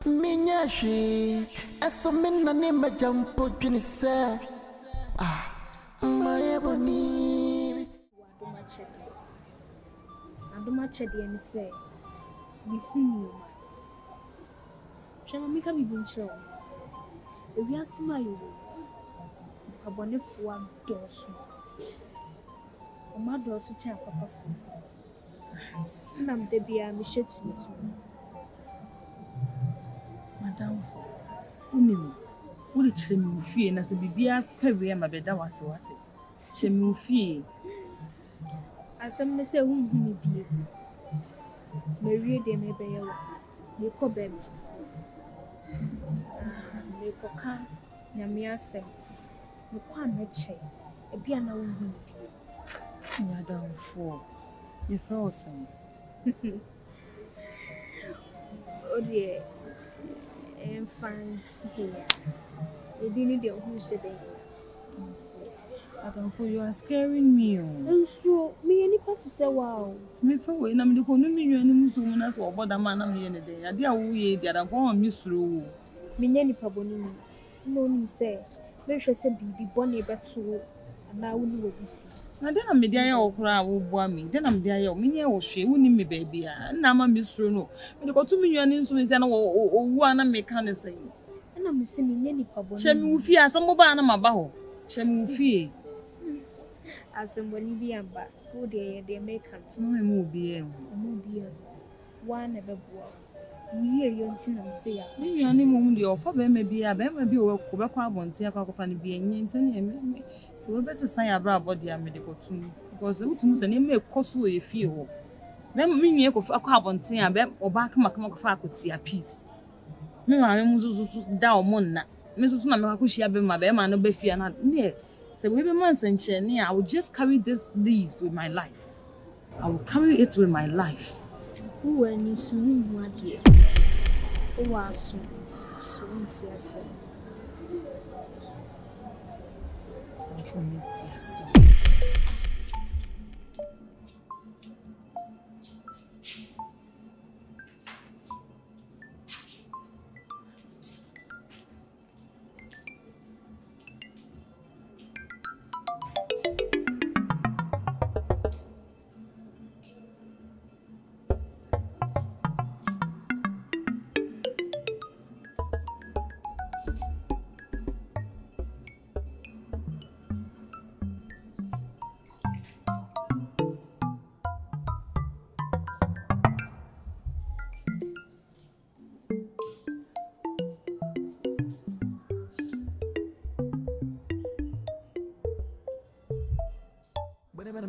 Minyashi, Asomina Nima Jampo Junisa. My ebony. I do much at the end say, shall I make a big show? If you ask my a wonderful one doors. A mother also tell Papa. Sinam de be a mission to you. Madam, would you fee and as a baby career, my bed was what it. Chemu fee. As some say, whom he be. Maria de Mabel, you call bed. You coca, Yamia say, you can't match a piano woman. Madam, for you frozen. Oh dear. And find here. You didn't know who said it. Madam, for you are scaring me. And so, me any party say wow. Me for when I'm the Conumi and Musumas or Bodamana me any day. I dear we the other one, Miss Rue. Me any paboni. No, ni say. Where shall say be bonny but so. And I will be. Then I'm the idea of crowd will boy me. Then I'm the idea of me or she wouldn't me, baby. And now I'm Miss Rue. You got 2 million instruments and one mechanic saying. And I'm missing any paboni. Shemufia, some mobile mabaho. Shemufi. As somebody be a back. Oh dear, they may come to me. Move be one never bore. We hear your tin and say, you only moon the offer, maybe a better be a Quebec one, tea cock and be in. So we better say about body and medical to me. Because the ultimate name may cost you a few. Then me of a carbon tea and bed or back my faculty a piece. Meanwhile, I'm down Mona. Mrs. Namakushi, I've been my bear, no be fear not near. So we be months and Cheney, I will just carry these leaves with my life. I will carry it with my life. Who any soon, my dear? Oh, I soon. Soon, yes, sir.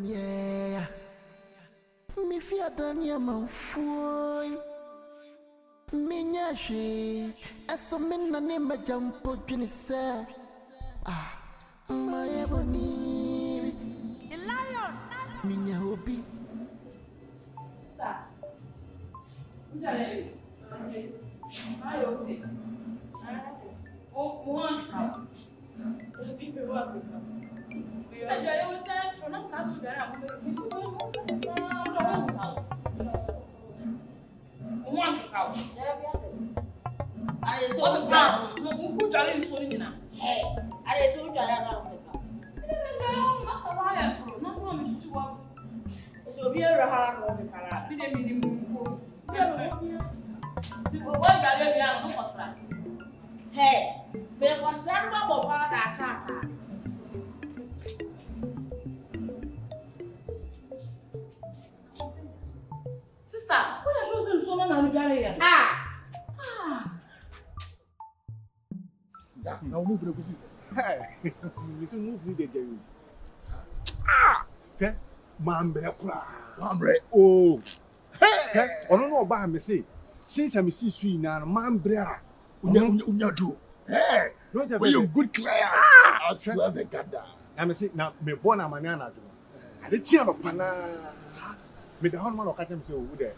Yeah, me fear Dania Manfoy. Minyashi, Asomina Nima Jampo Junisa. My ebony. The lion, Minya Hobi. Sir, oh, one cow. People work with them. I was saying, for not castle there, one cow. I saw the ground. Who put your in swimming now? Hey, I saw you around the cow. That's a lion, not one to walk. It will be a hard on the car. We didn't mean to hey, there was some bubble that shot. Sister, what are you so long? Now move the position. Hey, you move with the Jerry. Okay, Mambre. Oh, hey, I don't know about me. Say, since I'm see now, Mambre. Unyadu. Hey, you good clay. I swear the God. I'm saying now, me born a manana. I did cheer up, me the hormone of Catam so would there.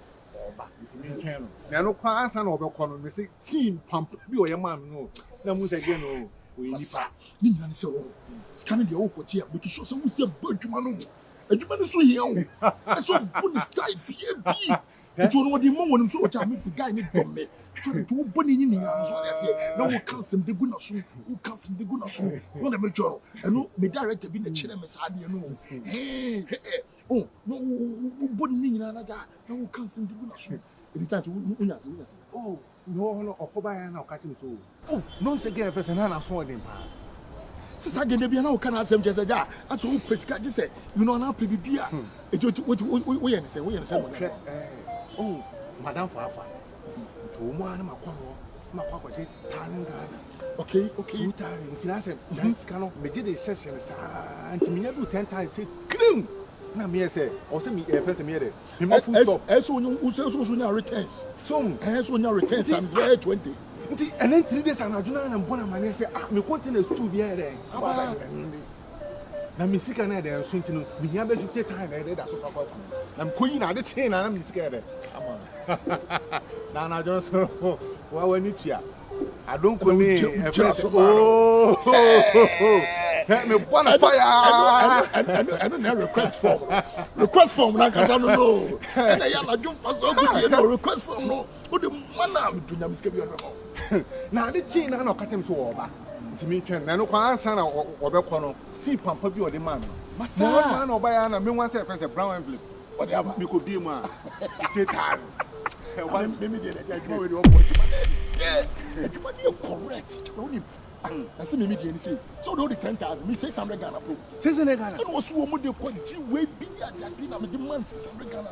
Now, no class and over corner, me say, team pump, you a man, no. Now, again, we sat. Me and so, scanning the old here, because show some say, but you man, and you man is so young. I saw good style, It was what the moment so much I meet the guy need from me. So to open in so I say, no one can some the good soon, who can some the good soon. What a major, and no, me director being a chairman, you know. Hey, oh, no, wouldn't in another, no one can some the good soon. It is time to win us. Oh, no, or Koba and catching so. Oh, no, again, if it's an answer for them. Since I get to be an old can ask them just a jar, that's all Prescott just said, you know, now PBP. It's what we understand. Oh, Madame Fafa. To one of my papa did talent garden. Okay. 2 times. I said, that's kind of meditated session. And to me, I do 10 times. Say, Grim. Now, me, I say, or send me a first meter. As soon as you returns. So, as when you returns, I'm very 20. And then 3 days, and I do not know what I'm say, I'm continuing to be there. Now, Miss Sick and I are soon to know. We have 50 times. I'm queen at the chain, and I'm scared. Now, I just know what we need here. I don't go near. Oh, let me one fire. I don't have request form. Request form, like I don't know. And I am a jump for so good, no request form. No, what the man I'm doing, I'm scared. Now, the chain, I know, cut him so over. To me, and I know, I son or Becono. See, Pampa, you are the man. Massa, man, or by Anna, me once a brown envelope. Whatever you could be, man. Take time. Maybe the correct. I see me say. So do the 10,000, me 600 Ghana pro. 600 Ghana. And was woman they call G way big at that dinner with the man 600 Ghana.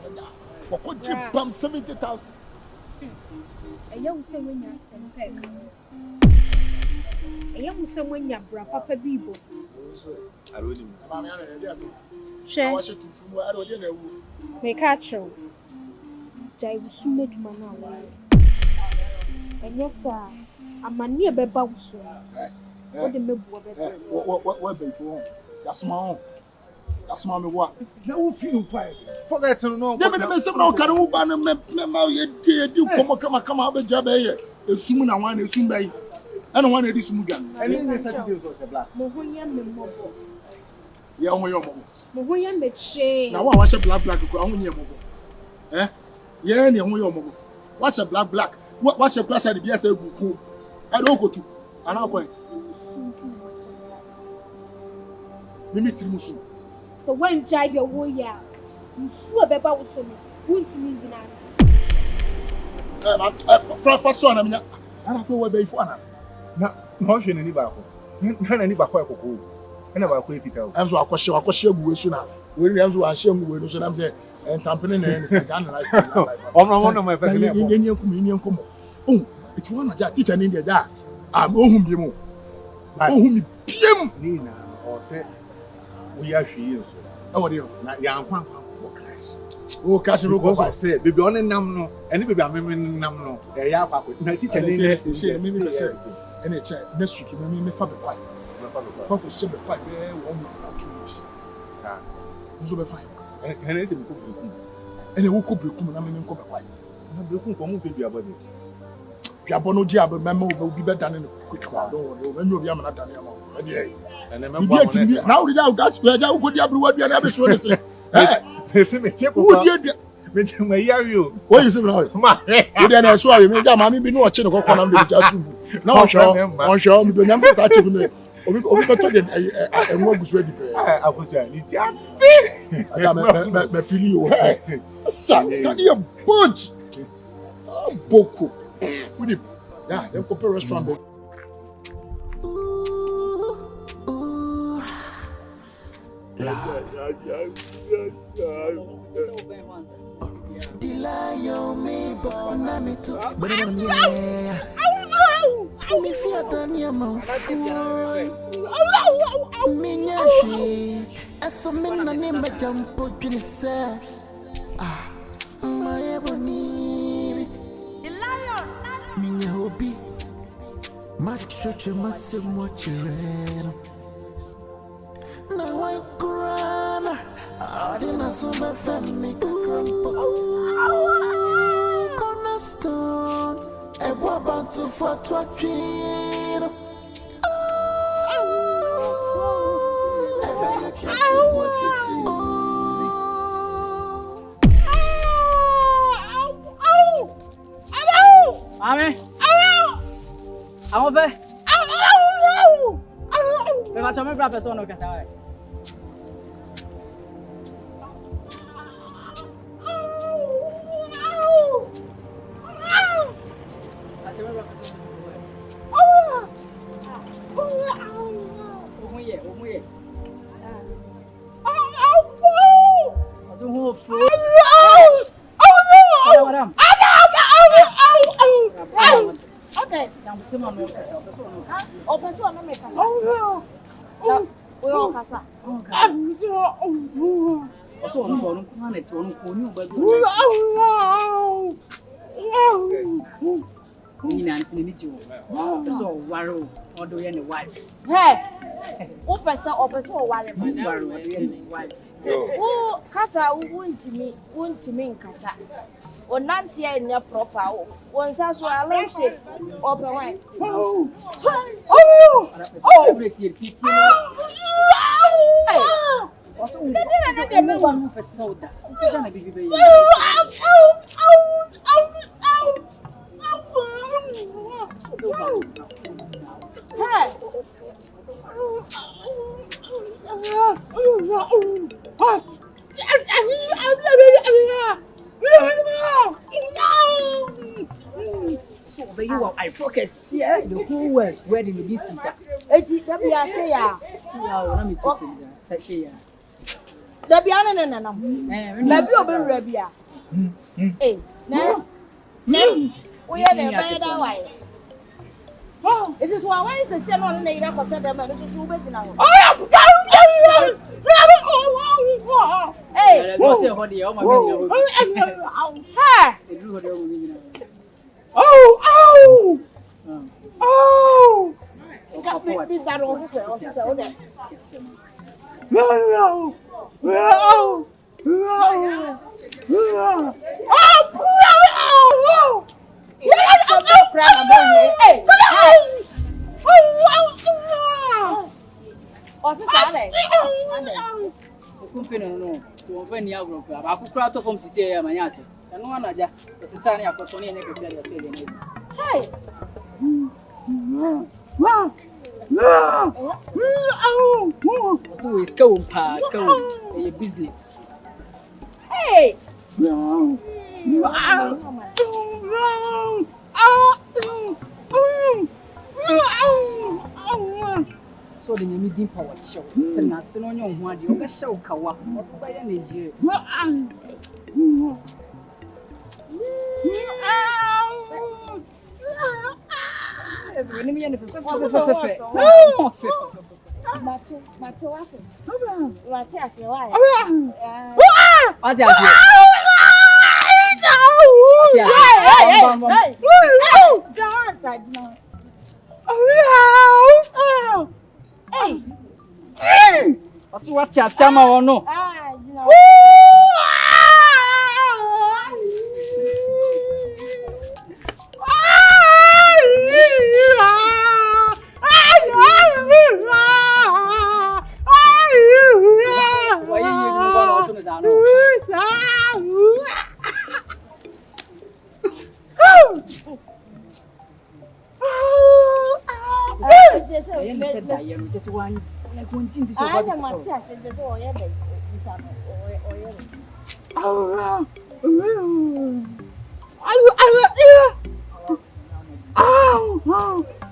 Or could G bum 70,000. A young son when you're sent a young son when you're Papa Bibo. I really Share. I don't know. Make a show. Jai was soon made man. And yes, sir, I'm a near Beba. What the what before? That's my what? No, feel quiet. Forget to know. Yeah, but some no can who ban you come out of job here. Soon I want to soon by. I don't want to do some gun. I didn't say it was a black. Yeah, on your mobile. Mohoya meche. Now I watch a black on your mobile. Eh? Yeah, on your mobile. Watch a black. Watch a plus at the BSA go. I don't go to. And I'll point. Limit Musu. So when Jai your warrior, you swear Beba was so won't mean deny. For son, I mean, I don't know what they for. No, she any back. Any back. I never quit it out. I'm so I question we soon. We have to share with so I'm saying, and tampering and Ghana life. Oh, one of my family. Oh, it's one of that teacher in there. I'm home, you know. Oh, PM. Nina, or say, we are she is. How are you? Not young one. Oh, Cash, I said, baby on a numno, and if I'm in numno, a yap with my teacher. Maybe say, and it's next week, you may father quite. Papa said the quite there 1 week or 2 weeks. So be fine. And it's a book. And a woke up, and I'm in quite. I'm looking for more baby about it. Piabono Diabo, Mamma will be better than a quick crowd. When you'll be a man done. And I'm now without gas, where thou could have what you never saw. Who may hear you? What is it now? Then I saw you, Mammy, be no watching a cock on the now, I'm sure, the numbers are cheap. We got to get a more ready. I was saying, I got my feeling. Sons, can you bunch? Boku. With him. Yeah, they'll compare restaurant. Me fear than your mouth. Minya she, as a man, I name a jump up in say. Ah, my ebony. Minya hobby. Much church, you must say what you read. Now I cry. I didn't so my family cornerstone. I walk back to Fort Watchin. Ame. Amope. Me va chama pra pessoa no casa. Oh, kasa wuntimi nkasa. Onanti ya nya proper o. Wonsa so alonche open wine. Oh. I focus here the whole world where the be sita. Eti dabi ase ya. Na me say ya. Dabi ana na. Dabi obewura bia. Na. We are the better way. It is why is the same on the name of the man who's now. Hey, what's your body? Oh, my no, to offend your group. I could crowd from Sicily, my answer. And one of the society of Cotonia and hey, so it's go past, go your business. Hey, so the meeting power show. Send us on your one, you can show Kawa, not by any year. What's what you say, or no? Just one. I continue to survive.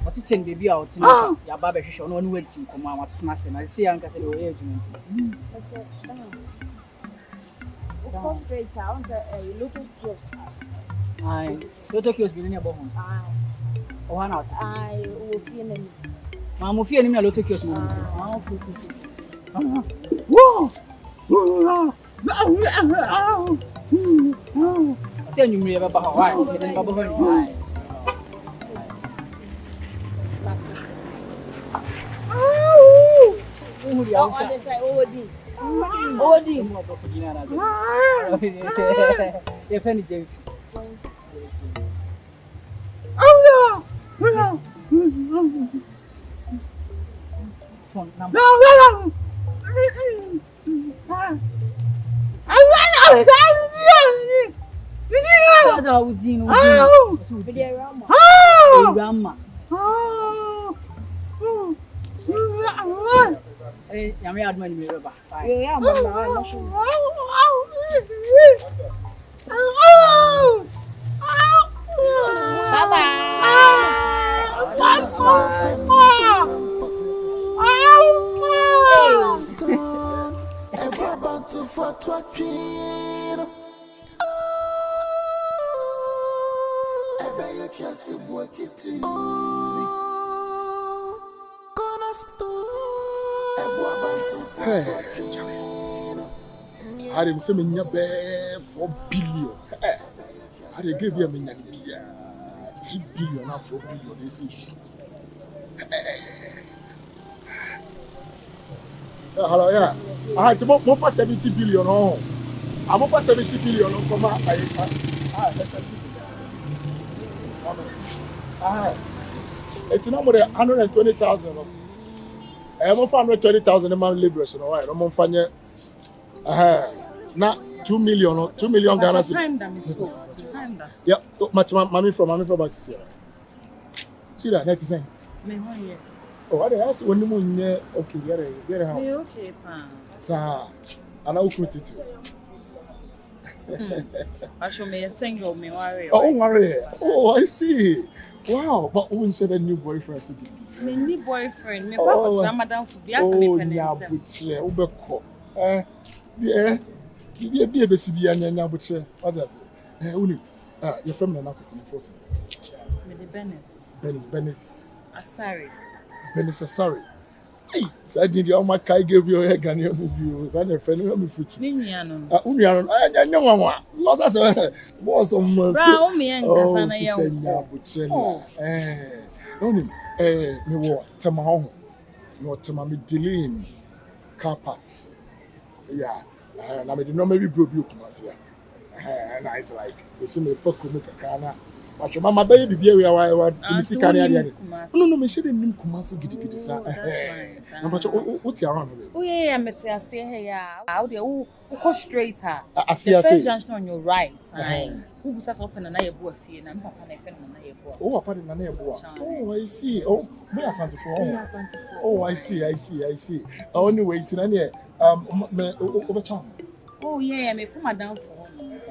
What's it saying, baby? Out in your barber shop, no one waiting for my what's nothing. I see, Uncle said, oh, yeah, that's it. Go straight down a little close. I little close being about home. Oh, one out. I will feel me. I'm feeling a little close. Whoa! I say you may have a Hawaii, but then Baba. If any Gyemfi. Phone number. to Be there, Rama. Grandma. Yami had money, River. Yeah, Mama. I didn't say me 4 billion. I didn't give you a million. 3 billion or 4 billion. This is. Hello, yeah. I had to more for 70 billion. Oh, I'm over 70 billion. It's not more than 120,000. I'm over 120,000 a month laborers. No, I'm on fire. Not 2 million Ghana cedis. Yeah, mommy from Baxter. See that? That's the same. Oh, what else? When you mean okay, yeah, okay, pa. Sir, and I'll quit it. I show me a single me worry. Oh, worry. Oh, I see. Wow, but who said a new boyfriend? My new boyfriend. Me was Ramadan for the ask me penance. Yeah, be a baby and now, but what does it? You're from the Nakos in the force. With the Bernice Asare. Bernice Asare. Hey, so I did your my kai gave you a gun your movie. I never friend of me foot. Niniano. I know one. Lost us a was on mercy. Brown me and Cassana. Only me war Tamahon. No Tamami dealing car parts. Yeah. And I did not maybe broke you, Masia. And I was like, you see me fuck with me, Kana. But your mama baby, be a while, you see, Canadian. No, me shouldn't name Kumasi Giddy, sir. What's your honor? Oh, yeah, I'm at here. How do you go straight her? I see a junction on your right. Who was open and I bought fee and I'm not going to oh, I put in a name. Oh, I see. Oh, me are Santa for. Oh, I see. I only wait in any over. Oh, yeah, I may put my down for.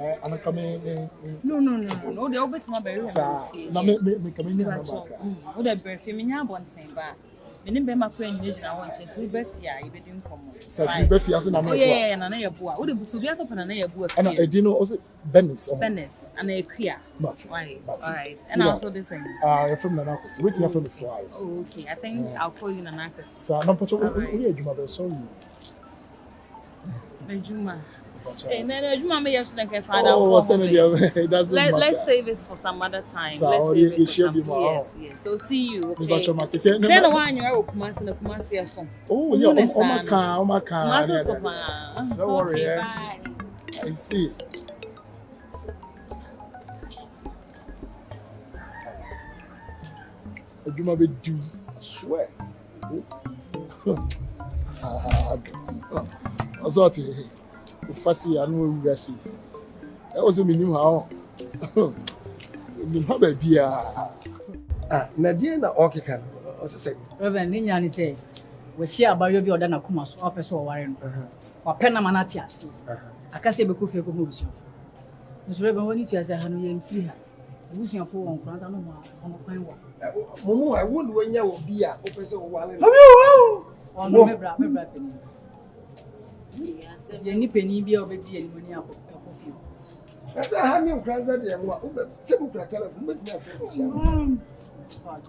And I come in. No, the orbit my berry. Now, me come in. Oh, that birth, you mean, I want to buy. Remember my queen, I want to be here, you be doing common. Such Buffy as an American. Yeah, and I boy. Would it be so an air book? And I didn't know also Bernice and a queer. But right. And also the same. You're from the Nakos. Wait, you're from the slides. Oh, okay. I think I'll call you Nanakos. So, I'm not sure. Sorry. Juma. And then Juma may have to find out. Let's save this for some other time. So, let's save it for some. Yes. So see you. Okay. Friend of one, you're Kumasi and Kumasi song. Oh, yeah. Oh, my car. Don't worry. Bye. I see. Juma be do. I swear. I saw it. Fussy, I know we see. That was a minimum how. You have a beer. Nadia na Orkikan. What's the say? Reverend Ninyani say, we share about your order na kuma so person warren. Wa pena manati ase. Akase be kofi ko hobusu. Nso Reverend woni tu ase ha no ye mfiri ha. Obusu afo won kranza no mo kwan wa. Mumu I won wanya wo bia o pese wo wale. Ono mebra peni. Yes, any penny be over the money up. That's a honey kranza de nwa. Se bu kra telephone me na fe ko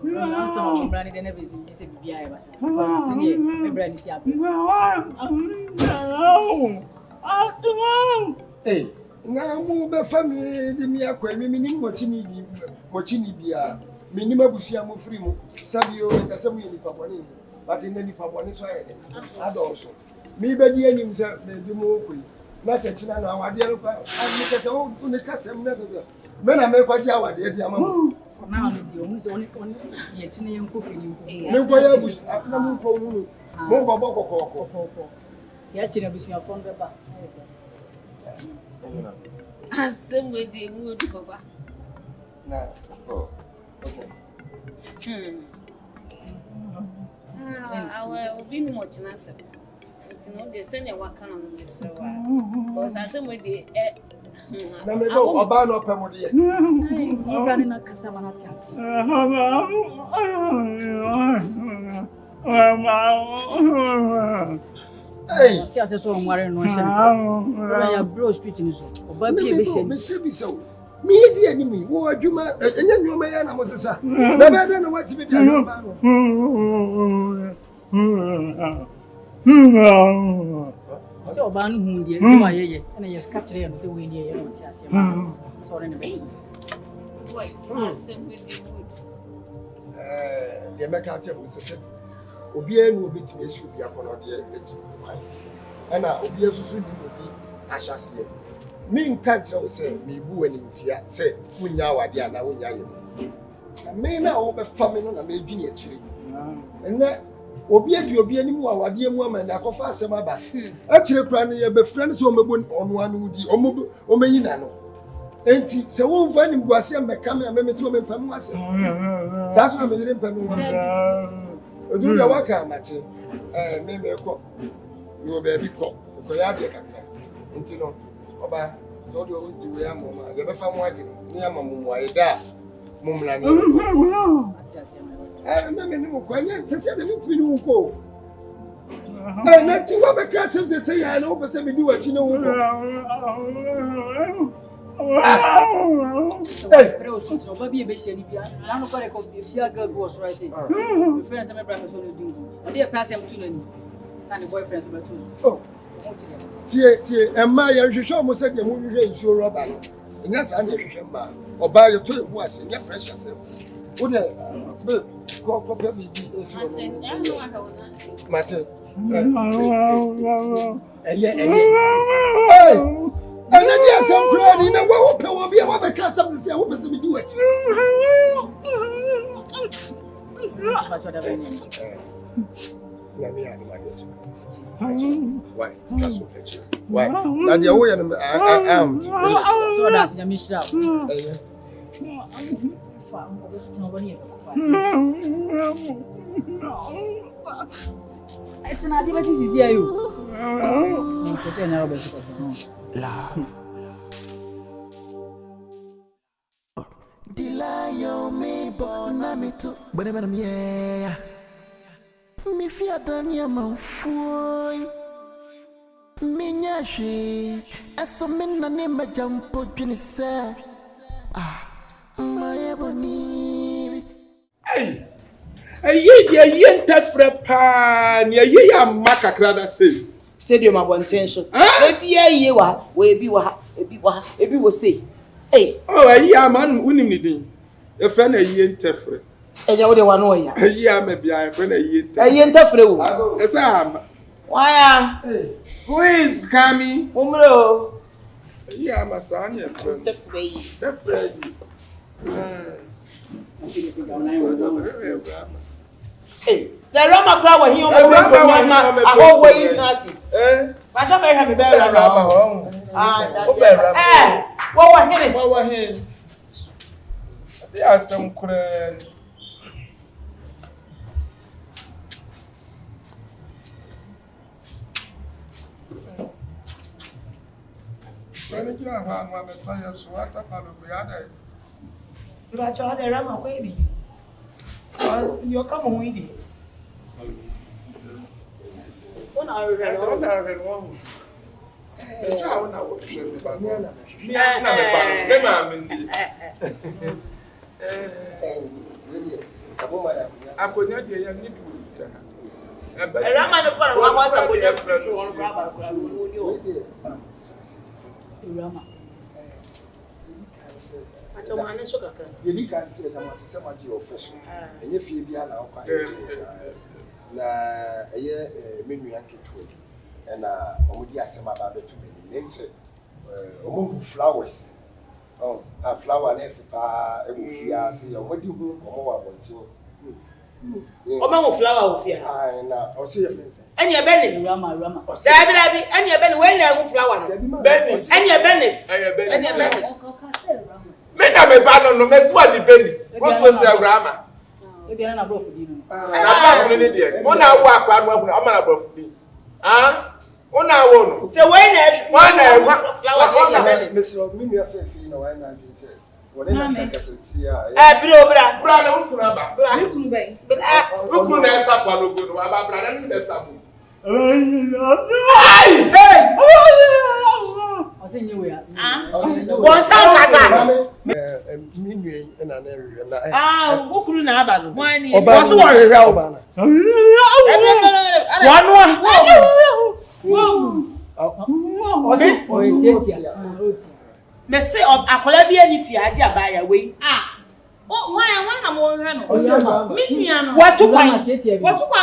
I'm running the never see BI was. Bernice Hey, now move the family, the mere quail, meaning what you need, bia, minimum bushia free mo, Sabio, and Casamu in Papani, but in any Papani, so I also. Me, but the enemy said, maybe more quick. Message now, I dare I make a old Unicasam never. Men I make what you are, dear Yamma. Now, the only yet in cooking. No, why I wish I don't know. More Boko. Yet in a bush of phone. As same with the wood, Papa. Nah. Oh. Okay. Our be more chance. It's no the same work on this. Because I said with the Na me go oba no pemo de. Obra ni na kasa wana tiasi. Hey. Tiasi so nware no hye. Ya bro street ni so. Oba bi e be hye. Me se bi se o. Me di animi wo adwuma enya nwoma ya na mo sesa. Na be de na wati bi di adwuma no. So oba no hu die dwuma yeye. Na yes ka kire no se we ni ye no tiasi ma. So ne be. boy, same with the wood. The American table said, Obia no bit me should be upon the edge. And I Obia Susu will be Ashasi. Me can't say, me boo and tia, say, Punyawa, Diana, Unya. I may now over famine and maybe a tree. And that Obia to be any more, dear woman, I go fast some about. Actually, Prani, be friends on one would the Omenano. Enti se won fa nim guase mbeka me me to me fam wase that's what me didn't pam wase odu ya waka mate me ko yo be bi ko ya de kakra enti no oba so do we am ma ye be fam waje ni am mum wa ida mum la ni me ni ko anya se se de mi ni ko na ti wa be ka se ya na o be se me di wa chi na wo Hey, pero shit, no baby be sheni bia. Na no kare ko bi sia girl go so right say. My friends am bra so no do. I dey pass am to nani. Na the boyfriends be to. Oh. Tie emma ya hwehwe mo se de mo hwehwe nsuo rubber no. Enya sa na hwehwe ma. Oba ye to ebu ase, nya pressure se. Wo de be ko pe bi esu. Mate. Hey. And then there's some crowd in the world. Will be able to catch up to say, what does he do it? Why? Why? Now, the way I'm so that's your mission. It's not even this here, you. Love. Dilayo me bona me to whenever I'm yeah. Me fear dania manfui. Me nyashi. Aso minna ne ma jampo junisa. My ebony. Hey. Ye ntafre pan ye ya makakra da say. Stadium abontension. Ebi aye wa, we bi wa, ebi wo say. Eh. Oh, aye man unim ni din. E fe na ye ntafre. Eja wo de wa no ya. Aye am bia e fe na ye ntafre. Aye ntafre wo. Esa am. Why? Who is coming? Umro. Aye am san ye fe. Ntafre. Eh. The Rama crowd were here on the road. I won't wait nothing. I don't have a better Rama. What were here? There are some credit. When you have one of the players who has a part of the other, You are trying to Rama, baby. You're coming with it. I don't have it wrong. The child now was showing the banana. Yes, not the banana. I could not get a nip with A Rama, was a good friend. Rama. I don't want to sugar. You can't say that was so much official. And if you be allowed, na eye menu yanke to and omudi asema ba betu me name say omu flowers flower na efipa emufia say omudi hu komo wa bontin Omo flower ofia na o say your friend any Bernice Rama dabi any Bernice when na hu flower Bernice any Bernice me na na me ba no me so di Bernice wo so se Awurama e bi na bro fudi no na ba fun ni de mo na wo akwa no ahuna o ma na bro fudi una wo no se we na Mr. Mimi afefi na why na be say wole na kakaseti bra na ukuru aba Ukuru ben. ukuru na esa kwa logo no aba bra na ni esa bu Osinye we ya bon san kasa minwe na na ewe na ukuru na aba no Oba so worry real me say akola bi ani fi age abaya we Why na mo hwe no? Me nua no. Watu kwan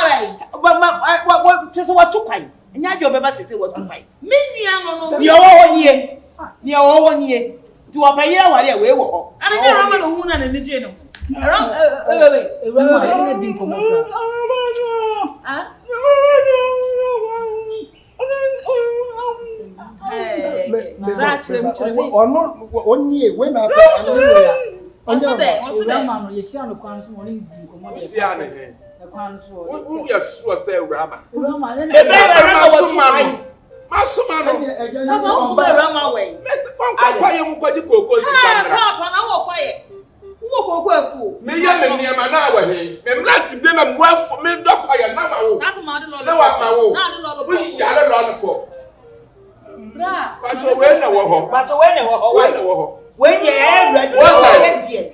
right. Just watu kwan. Nya jo beba sese watu kwan. Me nua no. Ni owo nie. Ni owo nie. Ti wo payira wale we wo ho. Ana je rama no hu na ne je no. Ram Ram ma ene din ko mo ono onye we na Ram no ye sia no kwan so mo ni din ko mo de sia ne he kwan so wo ye so se Awurama Ram ma ne masuma no Aba o so rama we. kwa ye mu kwadi kokos kamera Papa na wo kwaye. Wo koko afu. me ye me niam na wa he me mlat be me mo afu me do kwa ye na ma wo That's ma de lo. na wa ma wo Na de lo. wo ya le lo no ko Bra. but we na wo ho But we na wo ho we na wo ho we je ready die.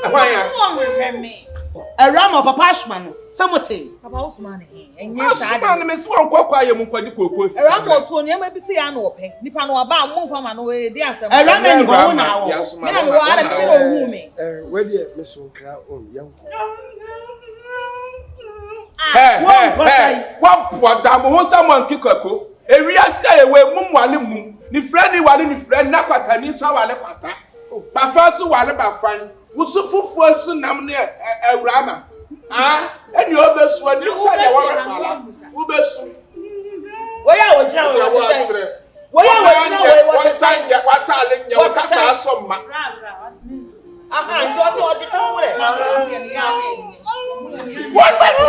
ahwanya Wo hwe me. Rama papa ashma no. Samote. Papa Usman he. Enye sa asuma no me so nkwa kwa ye mu kwadi kokos Rama otu ni ma bi se ya na ope. Nipa no aba mo fa ma no we di asem. Rama ni wo na wo. Me na me wa ara me wo hu me. we dey me so kra on yanko wa da mo ho samo nkikako ewiase a we mum wale mum ni frani wale ni frani na kwata ni so wale kwata ba fa so wale ba fan wusu fufu su nam ne Awurama eni obesu ani fa de wo repala obesu We ya wo jira wo wo say. asre We ya wo jira wo san ya wata ale nya wo kasa aso ma What means? aha so o ti tawure. what by the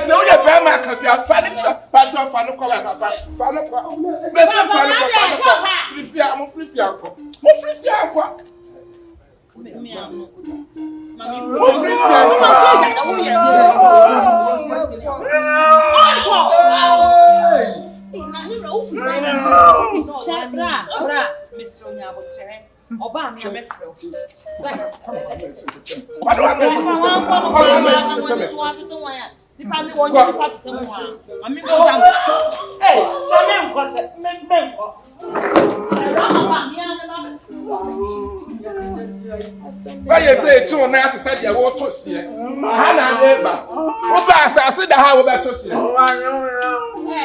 say o be ma ka fi afani part of fanu ko ba fanu ko be fanu ko free am free anko mo free anko Me am. mo free anko Bra. Mr. Onyabotere. Oba mi amefre. what Nipa mi won yi nipa tse mo a. Ami go jam. So me nko se me nko. Rama mi an na me. why you say chu na to say wo to sie ha na neighbor wo ba asase da ha wo be to sie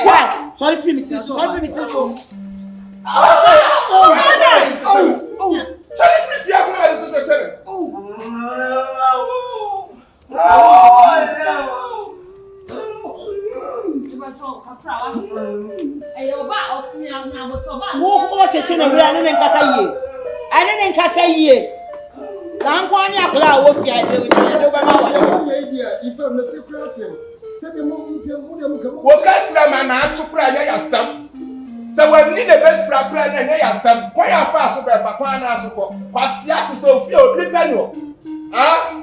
Why? Sorry for me. Sorry for me. Charlie free fia ko na so tell Wo cheche na wura ne nkasa yie. Ane ne nkasa yie. Ka nko ani akora wo fia de wo de ba ma wa. onye idea ife me se kra fem se be mo ntem mo dem ka wo ka tra ma na atupra nya yasam se wani ne be fra pra nya yasam kwa ya fa so be fa kwa na so ko kwasia to so fia obi pa no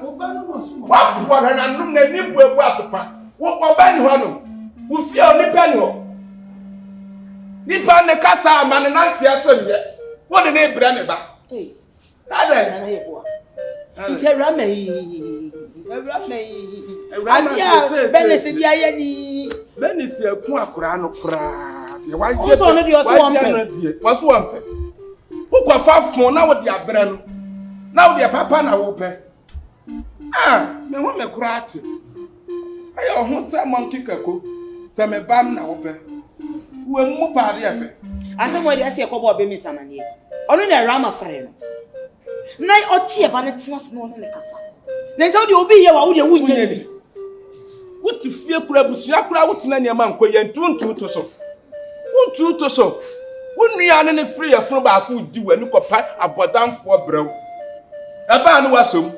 wo ba no so mo wa po na num na ni bu ebu atopa wo ba ni ho no wo fia obi pa no nipa ne kasa ma ne nantia so nye wo de ne bra ne ba ada Na ye boa. Nti Rama yi. Adia Bernice dia ye ni. Bernice aku akura no kura de wa je so no de o so wampe wa so wampe wo kwa fa fon na wo de abra no na wo de papa na wo pe me ho me kura ate ayo ho se monkey kako se me bam na wo pe wo mu paade afa asemo de ase ekobo be mi samanie ono na Rama fare no na ochi e ba ne tena se no ne kasa na nti o de obi ye wa wo de wunya bi wuti fie kura busia kura wutina ne ma nkoye ntuntu to so wuntu to so wunua ne free afro ba ko di wani kopa abodamfo brew Eba no wasom.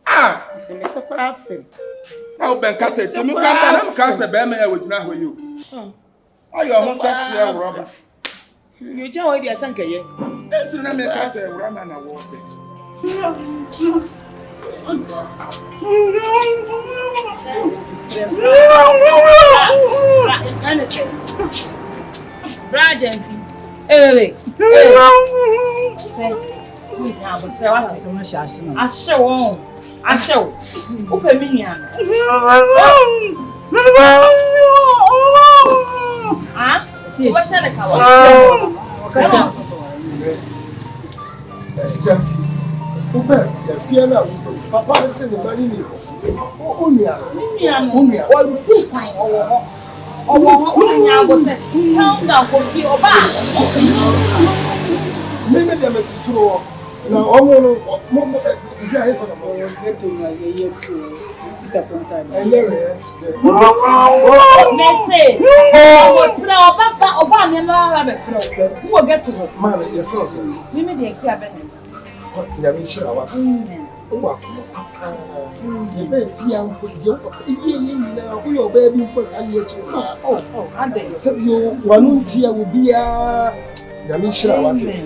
Ah, Se me se pra afem. na o ben kase, se me kanta na kase be me ya wodina ho yi o. Ayo ho taxi e wroba. You just wait there sankeye. Enti na me kase e wrama na wo be. Gyemfi. Hey. Yeah, but say what? So much as no. Ashe. Ope mi nia. Ah? See, What shall I call? Gyemfi. Ube, ya fie na papa se ne mani ni. O nua. O tu kwan owo nya abote. Calm down for fi oba. Me dem tisuro. Na omo no mo se ahe for na mo. get to know the year to Peter from side. Message. Oba me la be fro. Who get to go? Man, you feel so. Me dey care Bernice. Nyame shira wa. Owa. Ye be fia nko je iye nyina wo yo ba bi nko ka ye chi. Oh, ade. Se yo wanu ntia wo bia nyame shira wa te.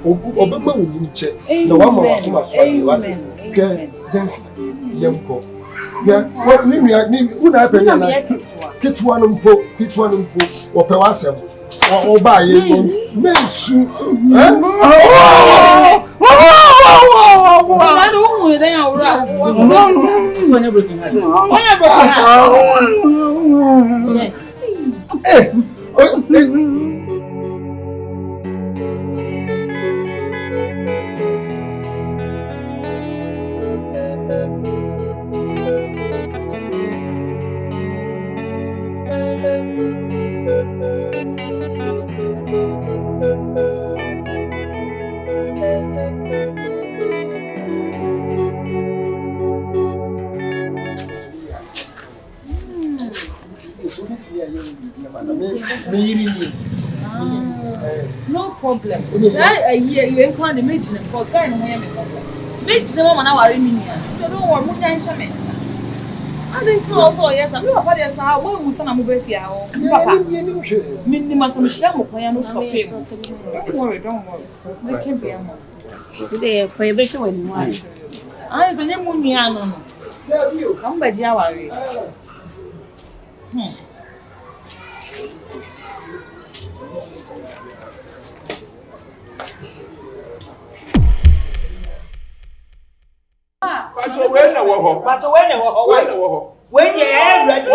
Obema wo ni che. Na wa ma wa kuma so wa te. Ke Gyemfi yemko. Ya wo ni ni una pe na ketuwa no mpo wo pe wa sem. Wo ba ye me su. I don't know they are right. When you broken heart. No problem. Say a year you ain't going to make them because guy no hear me problem. Make them mama na worry me nia. So don't worry, munya insurance. I didn't know also yes, I'm not part of how we must na move here. Papa. Me ma come share mo plan no stop him. Don't worry. They can be am. Today for you be when you want. Ah, is any munya no. Come back here worry. But where na wo ho? When you are ready,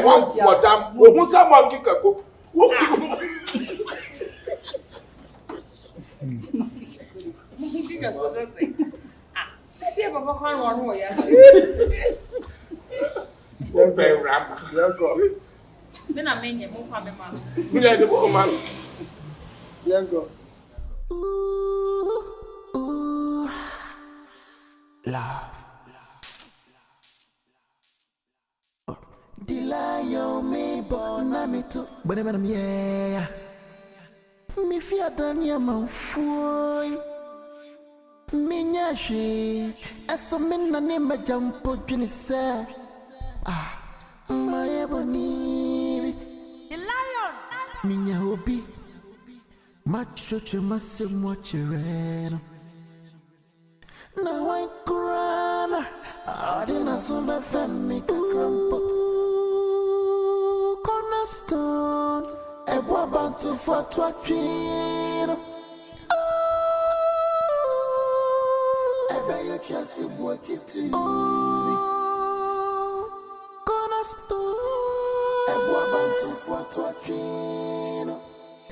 what madam, who someone kick a cook. Love. Dilayo me bona me to but I'm yeah. Me fear dania manfoy. Minyashi aso minna ne majampo junisa. Ah, my ebony. Dilayo. Minya hobi. Macho chemase mochireno. Now I cry. I didn't sumba family grandpa. Cornerstone. A bob to for twatchino. I bet you can see what it is. Cornerstone. A bob to for twatchino.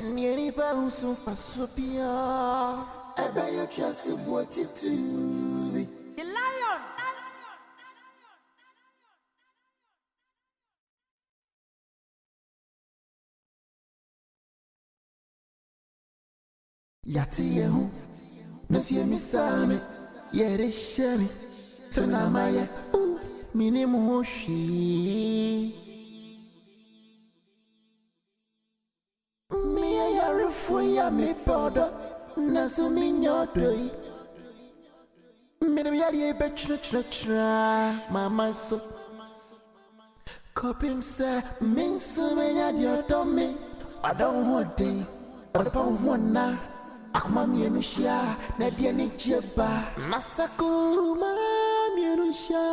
Nearly bounce for Sophia. I bet you can see what it is. The lion. Yati yehu, Monsieur Misame, Yere Shemi, Sanamaya, Minimushi. fuya me podo na sumi nyodoi Mira yari be tra mama so Kopim se min sume yadi otomi I don't want day I don't want na Akma mienushia na diani jeba Masaku ma mienushia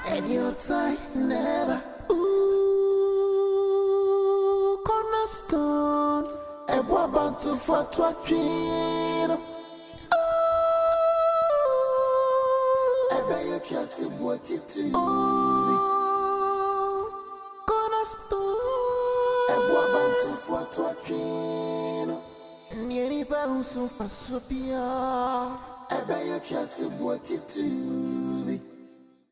And your time never Ooh cornerstone Ebo bantu for twatwino Ebe ye kiasi bwatiti cornerstone Ebo bantu for twatwino Nieni pa usu fasopia Ebe ye kiasi bwatiti